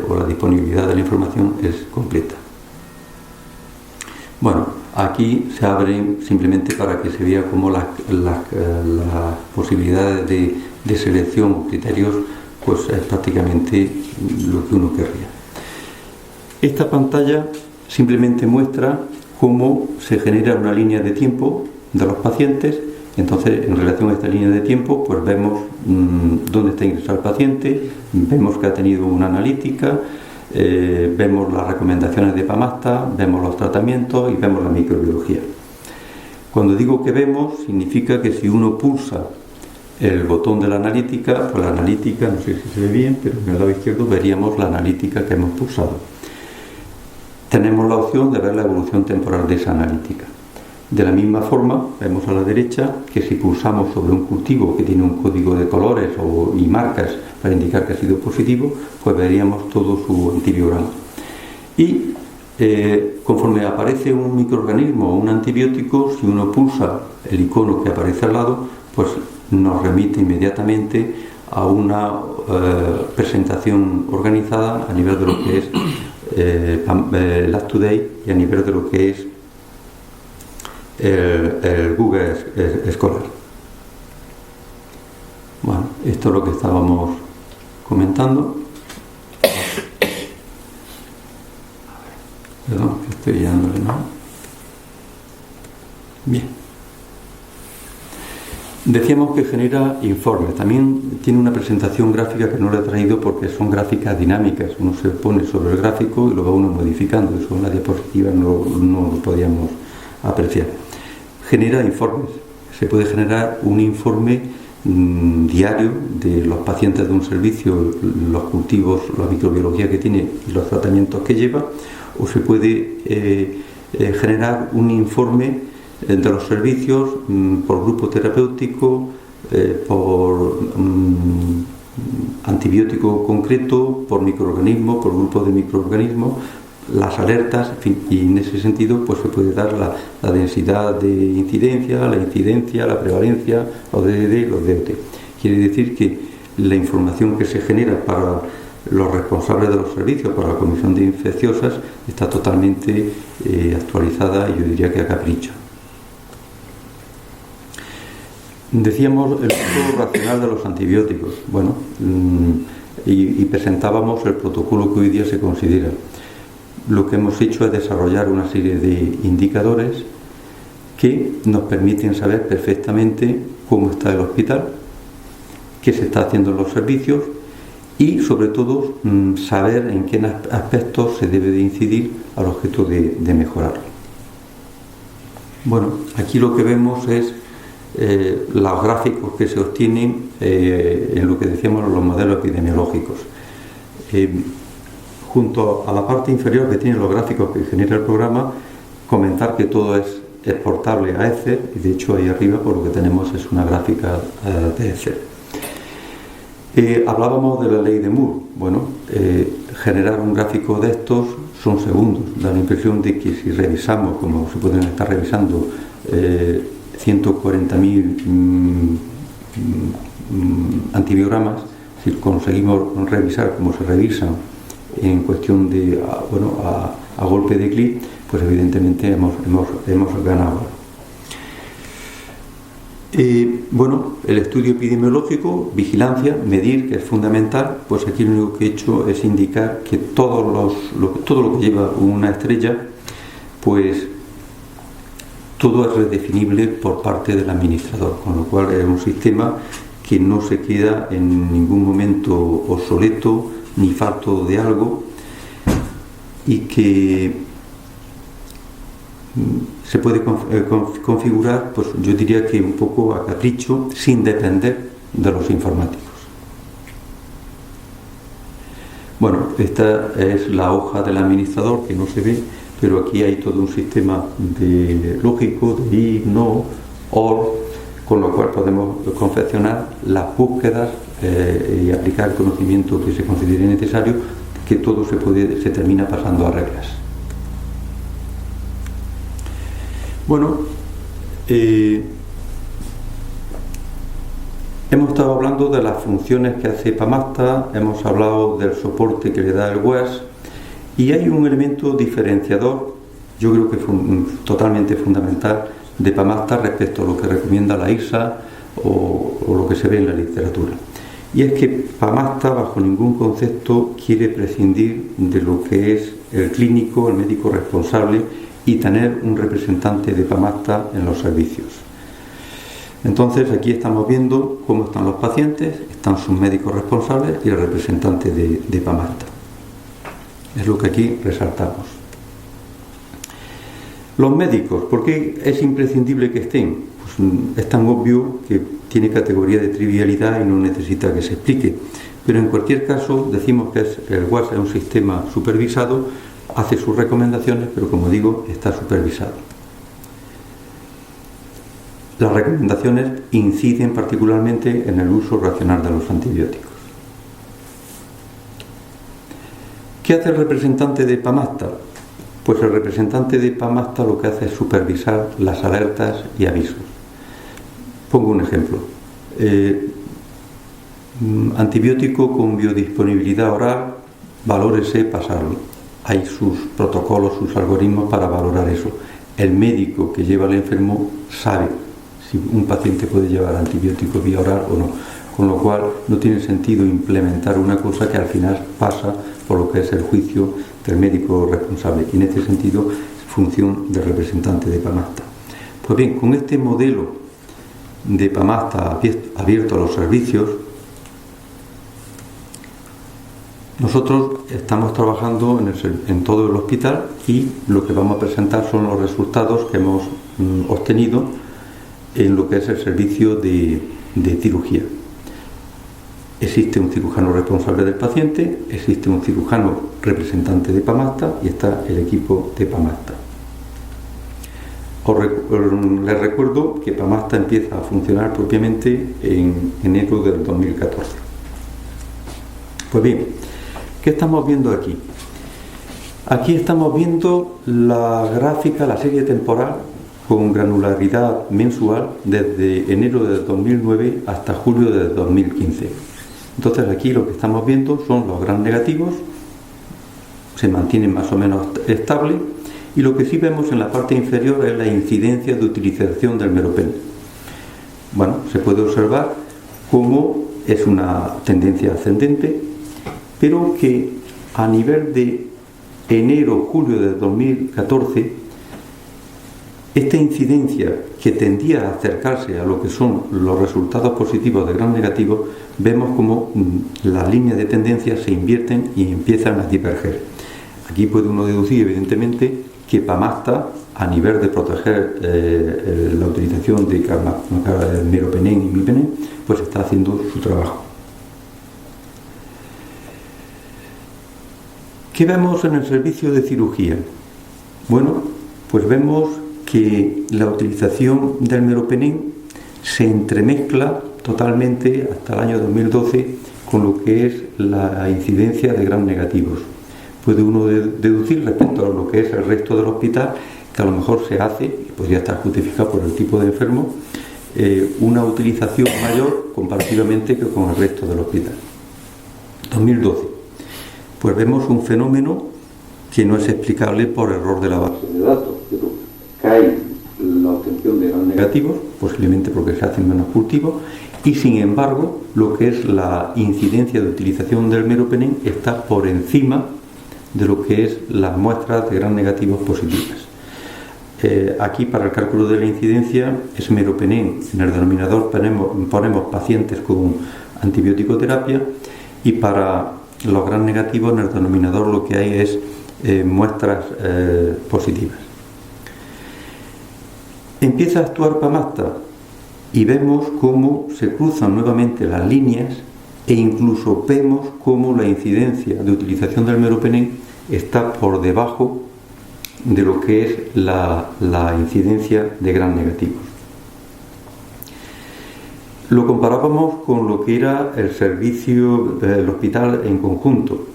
o la disponibilidad de la información es completa. Bueno, aquí se abren simplemente para que se vea cómo las posibilidades de selección o criterios pues es prácticamente lo que uno querría. Esta pantalla simplemente muestra cómo se genera una línea de tiempo de los pacientes. Entonces, en relación a esta línea de tiempo, pues vemos dónde está ingresado el paciente, vemos que ha tenido una analítica, vemos las recomendaciones de Pamasta, vemos los tratamientos y vemos la microbiología. Cuando digo que vemos, significa que si uno pulsa el botón de la analítica, pues la analítica, no sé si se ve bien, pero en el lado izquierdo veríamos la analítica que hemos pulsado. Tenemos la opción de ver la evolución temporal de esa analítica. De la misma forma, vemos a la derecha que si pulsamos sobre un cultivo que tiene un código de colores y marcas para indicar que ha sido positivo, pues veríamos todo su antibiograma. Y conforme aparece un microorganismo o un antibiótico, si uno pulsa el icono que aparece al lado, pues nos remite inmediatamente a una presentación organizada a nivel de lo que es Lab2Day y a nivel de lo que es el Google Scholar. Bueno, esto es lo que estábamos comentando. Perdón, que estoy dándole, ¿no? Bien. Decíamos que genera informes. También tiene una presentación gráfica que no la he traído porque son gráficas dinámicas. Uno se pone sobre el gráfico y lo va uno modificando. Eso en la diapositiva no lo podíamos apreciar. Genera informes. Se puede generar un informe diario de los pacientes de un servicio, los cultivos, la microbiología que tiene y los tratamientos que lleva, o se puede generar un informe de los servicios por grupo terapéutico, por antibiótico concreto, por microorganismo, por grupo de microorganismos, las alertas, en fin, y en ese sentido pues se puede dar la densidad de incidencia, la prevalencia, los DDD, los DOT. Quiere decir que la información que se genera para los responsables de los servicios, para la Comisión de Infecciosas, está totalmente actualizada y yo diría que a capricho. Decíamos el uso racional de los antibióticos, bueno, y presentábamos el protocolo que hoy día se considera. Lo que hemos hecho es desarrollar una serie de indicadores que nos permiten saber perfectamente cómo está el hospital, qué se está haciendo en los servicios y, sobre todo, saber en qué aspectos se debe de incidir al objeto de mejorarlo. Bueno, aquí lo que vemos es los gráficos que se obtienen en lo que decíamos los modelos epidemiológicos. Junto a la parte inferior que tienen los gráficos que genera el programa, comentar que todo es exportable a Excel, y de hecho ahí arriba por lo que tenemos es una gráfica de Excel. Hablábamos de la ley de Moore. Bueno, generar un gráfico de estos son segundos. Da la impresión de que si revisamos, como se pueden estar revisando, 140.000 antibiogramas, si conseguimos revisar como se revisan en cuestión de, a golpe de clic, pues evidentemente hemos ganado. Bueno, el estudio epidemiológico, vigilancia, medir, que es fundamental, pues aquí lo único que he hecho es indicar que todo lo que lleva una estrella, pues todo es redefinible por parte del administrador, con lo cual es un sistema que no se queda en ningún momento obsoleto ni falto de algo y que se puede configurar, pues yo diría que un poco a capricho, sin depender de los informáticos. Bueno, esta es la hoja del administrador que no se ve, pero aquí hay todo un sistema lógico de if, no, or, con lo cual podemos confeccionar las búsquedas y aplicar el conocimiento que se considere necesario, que todo se termina pasando a reglas. Bueno, hemos estado hablando de las funciones que hace Pamasta, hemos hablado del soporte que le da el WES, y hay un elemento diferenciador, yo creo que es totalmente fundamental, de Pamasta respecto a lo que recomienda la ISA o lo que se ve en la literatura. Y es que Pamasta bajo ningún concepto quiere prescindir de lo que es el clínico, el médico responsable, y tener un representante de Pamasta en los servicios. Entonces aquí estamos viendo cómo están los pacientes, están sus médicos responsables y el representante de Pamasta. Es lo que aquí resaltamos. Los médicos, ¿por qué es imprescindible que estén? Pues es tan obvio que tiene categoría de trivialidad y no necesita que se explique. Pero en cualquier caso decimos que el WAS es un sistema supervisado, hace sus recomendaciones, pero como digo, está supervisado. Las recomendaciones inciden particularmente en el uso racional de los antibióticos. ¿Qué hace el representante de Pamasta? Pues el representante de Pamasta lo que hace es supervisar las alertas y avisos. Pongo un ejemplo. Antibiótico con biodisponibilidad oral, valórese pasarlo. Hay sus protocolos, sus algoritmos para valorar eso. El médico que lleva al enfermo sabe si un paciente puede llevar antibiótico vía oral o no. con lo cual no tiene sentido implementar una cosa que al final pasa por lo que es el juicio del médico responsable, y en este sentido función del representante de Pamasta. Pues bien, con este modelo de Pamasta abierto a los servicios, nosotros estamos trabajando en todo el hospital, y lo que vamos a presentar son los resultados que hemos obtenido en lo que es el servicio de cirugía. Existe un cirujano responsable del paciente, existe un cirujano representante de Pamasta y está el equipo de Pamasta. Les recuerdo que Pamasta empieza a funcionar propiamente en enero del 2014. Pues bien, ¿qué estamos viendo aquí? Aquí estamos viendo la gráfica, la serie temporal con granularidad mensual desde enero de 2009 hasta julio de 2015. Entonces aquí lo que estamos viendo son los gram negativos, se mantienen más o menos estables, y lo que sí vemos en la parte inferior es la incidencia de utilización del meropenem. Bueno, se puede observar cómo es una tendencia ascendente, pero que a nivel de enero-julio de 2014, esta incidencia que tendía a acercarse a lo que son los resultados positivos de gram negativo, vemos como las líneas de tendencia se invierten y empiezan a diverger. Aquí puede uno deducir, evidentemente, que Pamasta, a nivel de proteger la utilización de meropenem y imipenem, pues está haciendo su trabajo. ¿Qué vemos en el servicio de cirugía? Bueno, pues vemos que la utilización del meropenem se entremezcla totalmente hasta el año 2012 con lo que es la incidencia de gram negativos. Puede uno deducir respecto a lo que es el resto del hospital que a lo mejor se hace, y podría estar justificado por el tipo de enfermo, una utilización mayor comparativamente que con el resto del hospital. 2012. Pues vemos un fenómeno que no es explicable por error de la base de datos, pero cae la obtención de gram negativos, posiblemente porque se hacen menos cultivos, y sin embargo lo que es la incidencia de utilización del meropenem está por encima de lo que es las muestras de gram negativos positivas. Aquí, para el cálculo de la incidencia, es meropenem. En el denominador ponemos pacientes con antibiótico-terapia, y para los gram negativos en el denominador lo que hay es muestras positivas. Empieza a actuar Pamasta y vemos cómo se cruzan nuevamente las líneas, e incluso vemos cómo la incidencia de utilización del meropenem está por debajo de lo que es la incidencia de gram negativos. Lo comparábamos con lo que era el servicio del hospital en conjunto.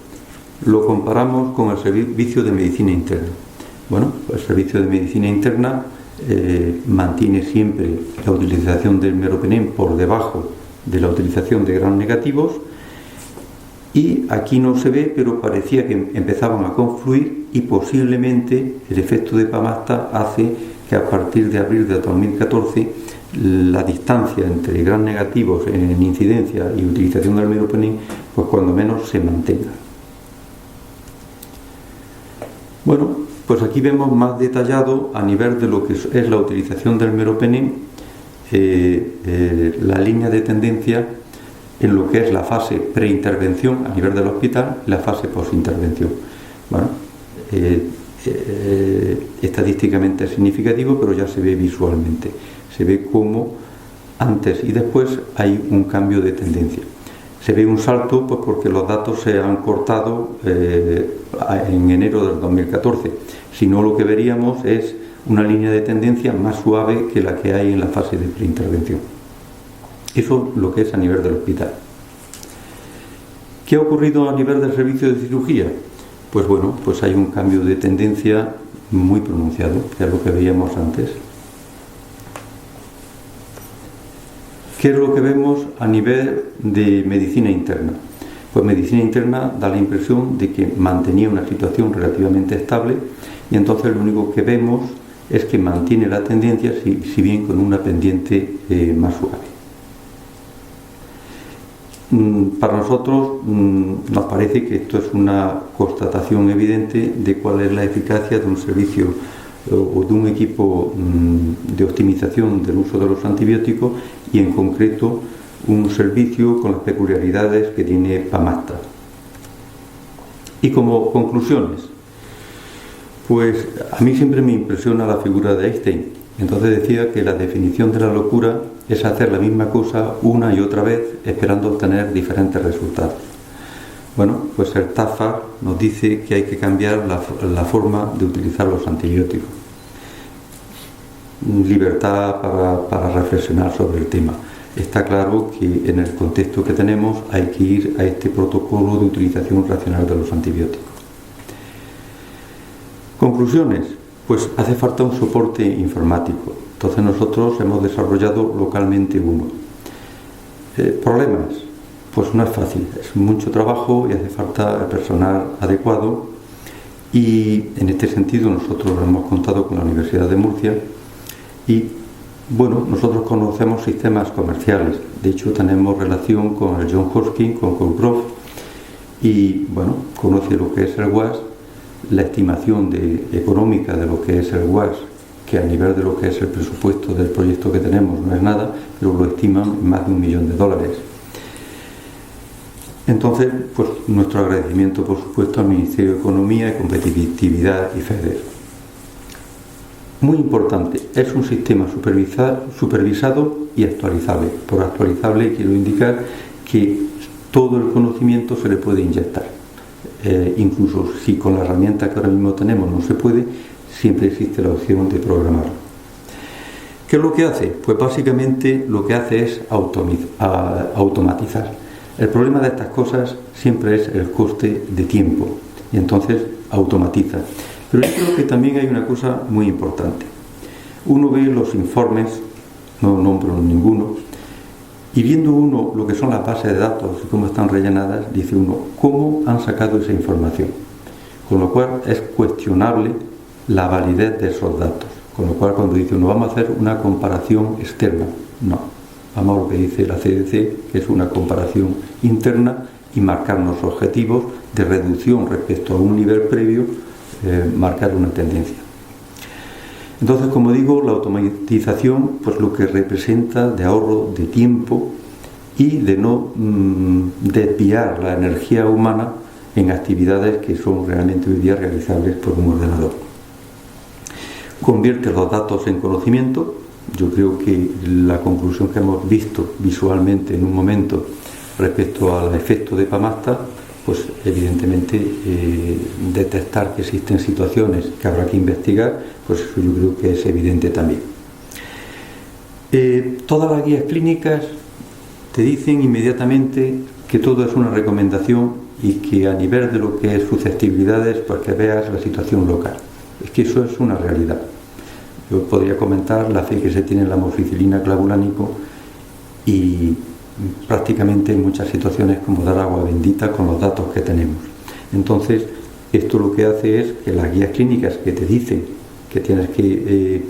Lo comparamos con el servicio de medicina interna. Bueno, el servicio de medicina interna mantiene siempre la utilización del meropenem por debajo de la utilización de gram negativos, y aquí no se ve, pero parecía que empezaban a confluir, y posiblemente el efecto de Pamasta hace que a partir de abril de 2014 la distancia entre gram negativos en incidencia y utilización del meropenem, pues cuando menos se mantenga. Bueno, pues aquí vemos más detallado a nivel de lo que es la utilización del meropenem, la línea de tendencia en lo que es la fase preintervención a nivel del hospital y la fase postintervención. Bueno, estadísticamente es significativo, pero ya se ve visualmente. Se ve cómo antes y después hay un cambio de tendencia. Se ve un salto, pues porque los datos se han cortado en enero del 2014. Si no, lo que veríamos es una línea de tendencia más suave que la que hay en la fase de preintervención. Eso es lo que es a nivel del hospital. ¿Qué ha ocurrido a nivel del servicio de cirugía? Pues bueno, pues hay un cambio de tendencia muy pronunciado, que es lo que veíamos antes. ¿Qué es lo que vemos a nivel de medicina interna? Pues medicina interna da la impresión de que mantenía una situación relativamente estable, y entonces lo único que vemos es que mantiene la tendencia, si bien con una pendiente más suave. Para nosotros nos parece que esto es una constatación evidente de cuál es la eficacia de un servicio o de un equipo de optimización del uso de los antibióticos, y en concreto un servicio con las peculiaridades que tiene Pamasta. Y como conclusiones, pues a mí siempre me impresiona la figura de Einstein. Entonces decía que la definición de la locura es hacer la misma cosa una y otra vez esperando obtener diferentes resultados. Bueno, pues el TAFA nos dice que hay que cambiar la forma de utilizar los antibióticos. Libertad para reflexionar sobre el tema. Está claro que en el contexto que tenemos hay que ir a este protocolo de utilización racional de los antibióticos. Conclusiones. Pues hace falta un soporte informático. Entonces nosotros hemos desarrollado localmente uno. Problemas. Pues no es fácil, es mucho trabajo y hace falta el personal adecuado, y en este sentido nosotros hemos contado con la Universidad de Murcia y bueno, nosotros conocemos sistemas comerciales. De hecho tenemos relación con el Johns Hopkins, con Courtprof, y bueno, conoce lo que es el WAS, la estimación económica de lo que es el WAS, que a nivel de lo que es el presupuesto del proyecto que tenemos no es nada, pero lo estiman en más de $1 millón. Entonces, pues nuestro agradecimiento, por supuesto, al Ministerio de Economía y Competitividad y FEDER. Muy importante, es un sistema supervisado y actualizable. Por actualizable quiero indicar que todo el conocimiento se le puede inyectar. Incluso si con la herramienta que ahora mismo tenemos no se puede, siempre existe la opción de programarlo. ¿Qué es lo que hace? Pues básicamente lo que hace es automatizar. El problema de estas cosas siempre es el coste de tiempo, y entonces automatiza. Pero yo creo que también hay una cosa muy importante. Uno ve los informes, no nombro ninguno, y viendo uno lo que son las bases de datos y cómo están rellenadas, dice uno, ¿cómo han sacado esa información? Con lo cual es cuestionable la validez de esos datos. Con lo cual cuando dice uno, vamos a hacer una comparación externa, no. Vamos a lo que dice la CDC, que es una comparación interna, y marcarnos objetivos de reducción respecto a un nivel previo, marcar una tendencia. Entonces, como digo, la automatización, pues lo que representa de ahorro de tiempo y de no desviar la energía humana en actividades que son realmente hoy día realizables por un ordenador. Convierte los datos en conocimiento. Yo creo que la conclusión que hemos visto visualmente en un momento respecto al efecto de Pamasta, pues evidentemente detectar que existen situaciones que habrá que investigar, pues eso yo creo que es evidente también. Todas las guías clínicas te dicen inmediatamente que todo es una recomendación y que a nivel de lo que es susceptibilidades, pues que veas la situación local. Es que eso es una realidad. Yo podría comentar la fe que se tiene en la amoxicilina clavulánico y prácticamente en muchas situaciones como dar agua bendita con los datos que tenemos. Entonces, esto lo que hace es que las guías clínicas que te dicen que tienes que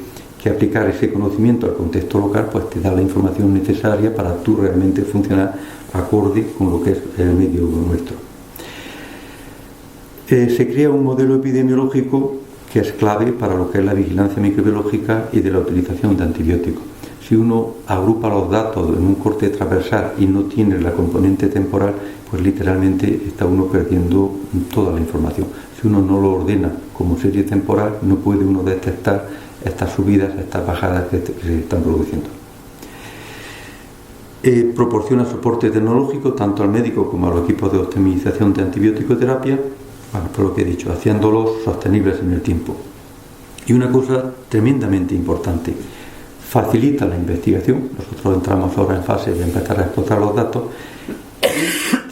aplicar ese conocimiento al contexto local, pues te da la información necesaria para tú realmente funcionar acorde con lo que es el medio nuestro. Se crea un modelo epidemiológico que es clave para lo que es la vigilancia microbiológica y de la utilización de antibióticos. Si uno agrupa los datos en un corte transversal y no tiene la componente temporal, pues literalmente está uno perdiendo toda la información. Si uno no lo ordena como serie temporal, no puede uno detectar estas subidas, estas bajadas que se están produciendo. Proporciona soporte tecnológico tanto al médico como a los equipos de optimización de antibiótico-terapia, bueno, por lo que he dicho, haciéndolos sostenibles en el tiempo. Y una cosa tremendamente importante, facilita la investigación. Nosotros entramos ahora en fase de empezar a explotar los datos.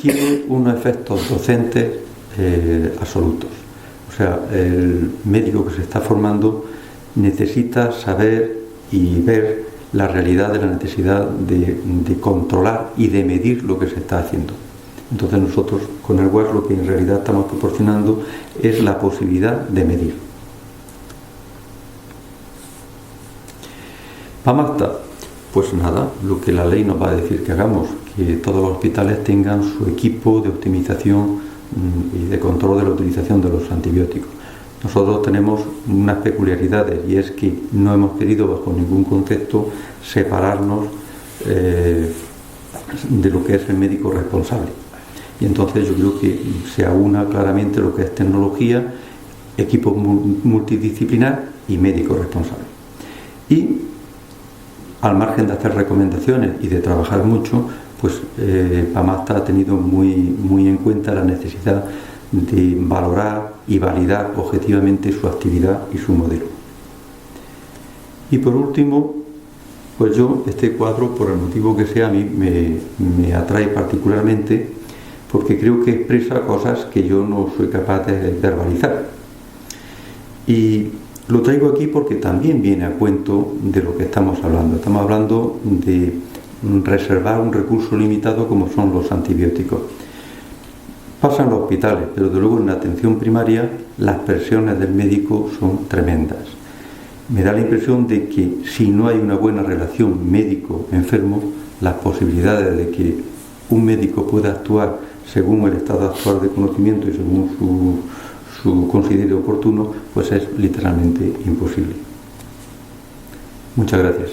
Tiene unos efectos docentes absolutos. O sea, el médico que se está formando necesita saber y ver la realidad de la necesidad de controlar y de medir lo que se está haciendo. Entonces nosotros con el WAS lo que en realidad estamos proporcionando es la posibilidad de medir. Pamasta, pues nada, lo que la ley nos va a decir que hagamos, que todos los hospitales tengan su equipo de optimización y de control de la utilización de los antibióticos. Nosotros tenemos unas peculiaridades, y es que no hemos querido bajo ningún concepto separarnos de lo que es el médico responsable. Y entonces yo creo que se aúna claramente lo que es tecnología, equipo multidisciplinar y médico responsable. Y al margen de hacer recomendaciones y de trabajar mucho, pues PAMASTA ha tenido muy en cuenta la necesidad de valorar y validar objetivamente su actividad y su modelo. Y por último, pues yo, este cuadro, por el motivo que sea, a mí me atrae particularmente, porque creo que expresa cosas que yo no soy capaz de verbalizar. Y lo traigo aquí porque también viene a cuento de lo que estamos hablando. Estamos hablando de reservar un recurso limitado como son los antibióticos. Pasa en los hospitales, pero de luego en la atención primaria las presiones del médico son tremendas. Me da la impresión de que si no hay una buena relación médico-enfermo, las posibilidades de que un médico pueda actuar según el estado actual de conocimiento y según su considero oportuno, pues es literalmente imposible. Muchas gracias.